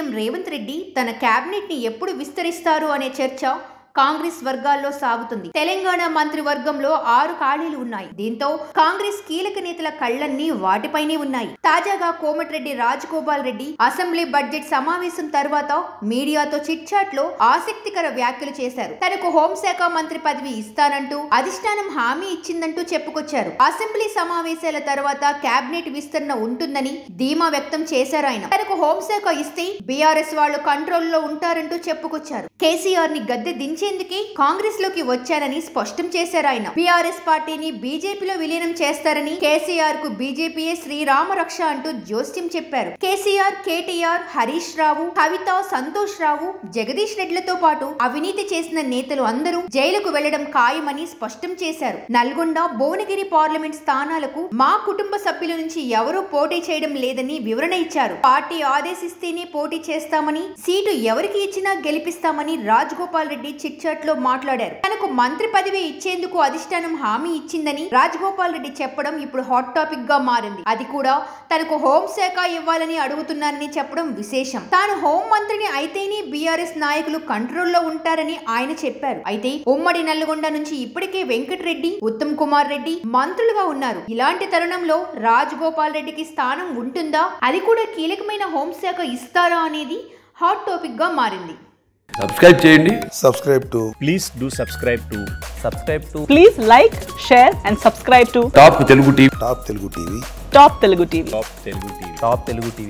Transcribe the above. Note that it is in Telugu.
సీఎం రేవంత్ రెడ్డి తన క్యాబినెట్ ని ఎప్పుడు విస్తరిస్తారు అనే చర్చ కాంగ్రెస్ వర్గాల్లో సాగుతుంది. తెలంగాణ మంత్రివర్గంలో 6 ఖాళీలు ఉన్నాయి. దీంతో కాంగ్రెస్ కీలక నేతల కళ్లన్నీ వాటిపైనే ఉన్నాయి. తాజాగా కోమటిరెడ్డి రాజగోపాల్ రెడ్డి అసెంబ్లీ బడ్జెట్ సమావేశం తర్వాత మీడియాతో చిట్ చాట్ లో ఆసక్తికర వ్యాఖ్యలు చేశారు. తనకు హోంశాఖ మంత్రి పదవి ఇస్తానంటూ అధిష్టానం హామీ ఇచ్చిందంటూ చెప్పుకొచ్చారు. అసెంబ్లీ సమావేశాల తర్వాత క్యాబినెట్ విస్తరణ ఉంటుందని ధీమా వ్యక్తం చేశారు. ఆయన తనకు హోంశాఖ ఇస్తే బీఆర్ఎస్ వాళ్ళు కంట్రోల్లో ఉంటారంటూ చెప్పుకొచ్చారు. కేసీఆర్ ని గద్దె దించేందుకే కాంగ్రెస్ లోకి వచ్చారని స్పష్టం చేశారు. ఆయన బీఆర్ఎస్ పార్టీని బీజేపీలో విలీనం చేస్తారని, కేసీఆర్ కు బీజేపీయే శ్రీరామ రక్ష అంటూ జోస్యం చెప్పారు. కేసీఆర్, కేటీఆర్, హరీష్ రావు, కవిత, సంతోష్ రావు, జగదీష్ రెడ్డిలతో పాటు అవినీతి చేసిన నేతలు అందరూ జైలుకు వెళ్లడం ఖాయమని స్పష్టం చేశారు. నల్గొండ, భువనగిరి పార్లమెంట్ స్థానాలకు మా కుటుంబ సభ్యుల నుంచి ఎవరూ పోటీ చేయడం లేదని వివరణ ఇచ్చారు. పార్టీ ఆదేశిస్తేనే పోటీ చేస్తామని, సీటు ఎవరికి ఇచ్చినా గెలిపిస్తామని రాజగోపాల్ రెడ్డి చిట్ చాట్ లో మాట్లాడారు. తనకు మంత్రి పదవి ఇచ్చేందుకు అధిష్టానం హామీ ఇచ్చిందని రాజగోపాల్ రెడ్డి చెప్పడం ఇప్పుడు హాట్ టాపిక్ గా మారింది. అది కూడా తనకు హోంశాఖ ఇవ్వాలని అడుగుతున్నారని చెప్పడం విశేషం. తాను హోం మంత్రిని అయితేనే బీఆర్ఎస్ నాయకులు కంట్రోల్లో ఉంటారని ఆయన చెప్పారు. అయితే ఉమ్మడి నల్గొండ నుంచి ఇప్పటికే వెంకటరెడ్డి, ఉత్తమ్ కుమార్ రెడ్డి మంత్రులుగా ఉన్నారు. ఇలాంటి తరుణంలో రాజగోపాల్ రెడ్డికి స్థానం ఉంటుందా, అది కూడా కీలకమైన హోంశాఖ ఇస్తారా అనేది హాట్ టాపిక్ గా మారింది. సబ్స్క్రైబ్ చేయండి. Please do subscribe to. Please like, share and subscribe to top Telugu TV. Top Telugu TV.